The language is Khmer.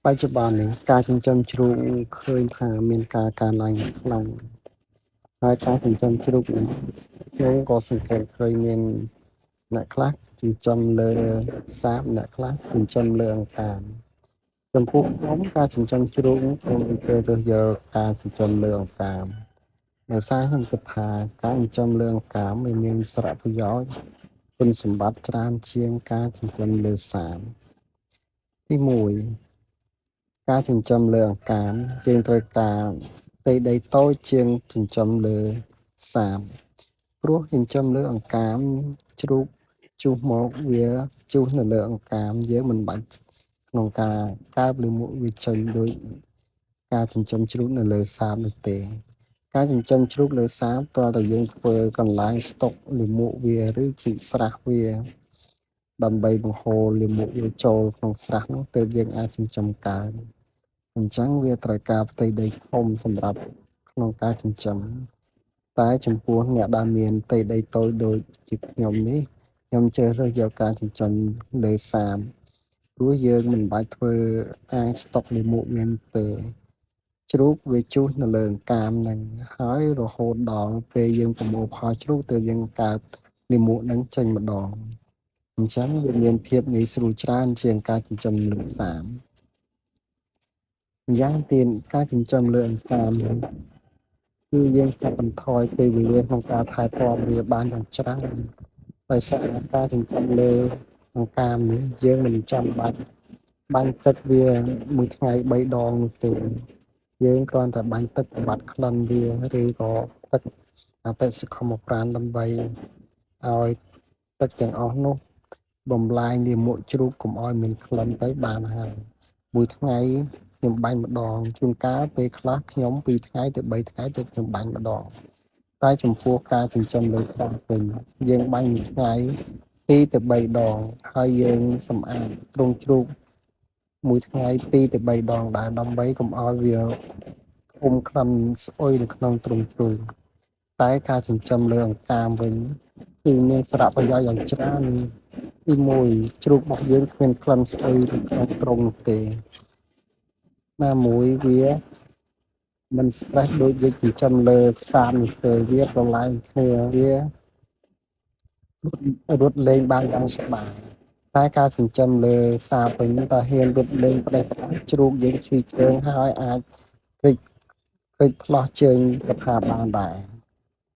បច្ចុប្បន្ននេះការចិញ្ចឹមជ្រូកឃើញថាមានការកើនឡើងខ្លាំងហើយការចិញ្ចឹមជ្រូកនេះខ្ញុំក៏សង្កេតឃើញមានអ្នកខ្លះចិញ្ចឹមលើសាបអ្នកខ្លះចិញ្ចឹមលើអង្កាមចំពោះខ្ញុំការចិញ្ចឹមជ្រូកខ្ញុំគេរើសយកការចិញ្ចឹមលើអង្កាមដោយសារខ្ញុំគិតថាការចិញ្ចឹមលើអង្កាមវាមានសារៈប្រយោជន៍គុណសម្បត្តិច្រើនជាងការចិញ្ចឹមលើសាបទី1ការចិញ្ចឹមលើអង្កាមយើងត្រូវការផ្ទៃដីតូចជាងចិញ្ចឹមលើសាបព្រោះចិញ្ចឹមលើអង្កាមជ្រូកជុះមកវាជុះនៅលើអង្កាមយើងមិនបាច់ក្នុងការកើបឬមុខវាចេញដោយការចិញ្ចឹមជ្រូកនៅលើសាបនោះទេការចិញ្ចឹមជ្រូកលើសាបតើតើយើងធ្វើកន្លែងស្តុកលាមកវាឬជីកស្រះវាដើម្បីបង្ហូរលាមកវាចូលក្នុងស្រះនោះទើបយើងអាចចិញ្ចឹមកើបអញ្ចឹងវាត្រូវការផ្ទៃដីធំសម្រាប់ក្នុងការចិញ្ចឹមតែចំពោះអ្នកដែលមានផ្ទៃដីតូចដូចជាខ្ញុំនេះខ្ញុំជ្រើសរើសយកការចិញ្ចឹមលើសាបព្រោះយើងមិនបាច់ធ្វើអាងស្តុកលាមកមានទេជ្រូកវាជុះនៅលើអង្កាមហ្នឹងហើយរហូតដល់ពេលយើងប្រមូលផលជ្រូកទើបយើងកើតលាមកហ្នឹងចេញម្ដងអញ្ចឹងវាមានភាពងាយស្រួលច្រើនជាងការចិញ្ចឹមលើសាបម្យ៉ាងទៀតការចិញ្ចឹមលើអង្កាមគឺយើងកាត់បន្ថយពេលវេលាក្នុងការថែទាំវាបានយ៉ាងច្រើនដោយសារការចិញ្ចឹមលើអង្កាមនេះយើងមិនចាំបាច់បាញ់ទឹកវាមួយថ្ងៃ3ដងនោះទេយើងគ្រាន់តែបាញ់ទឹកបំបត្តិក្លិនវាឬក៏ទឹកអតិសុខុមប្រាណដើម្បីឲ្យទឹកទាំងអស់នោះបំលែងលាមកជ្រូកកុំឲ្យមានក្លិនទៅបានហើយមួយថ្ងៃខ្ញុំបាញ់ម្ដងជួនកាលពេលខ្លះខ្ញុំ2ថ្ងៃទៅ3ថ្ងៃទើបខ្ញុំបាញ់ម្ដងតែចំពោះការចិញ្ចឹមលើសាំវិញយើងបាញ់មួយថ្ងៃ2ទៅ3ដងហើយយើងសម្អាតទ្រុងជ្រូកមួយថ្ងៃ2ទៅ3ដងដែរដើម្បីកុំឲ្យវាធំក្លិនស្អុយនៅក្នុងទ្រុងជ្រូកតែការចិញ្ចឹមលើអង្កាមវិញគឺមានសារៈប្រយោជន៍យ៉ាងច្រើនទី1ជ្រូករបស់យើងគ្មានក្លិនស្អុយនៅក្នុងទ្រុងនោះទេណាមួយវាមិន stress ដូចយើងចិញ្ចឹមលើសាបនោះទេវាប្រឡែងគ្នាវារត់លេងបានយ៉ាងសប្បាយតែការចិញ្ចឹមលើសាបវិញតើហ៊ានរត់លេងផ្ដេសផ្ដាសជ្រូកយើងឈឺជើងហើយអាចព្រិចផ្លោះជើងក៏ថាបានដែរ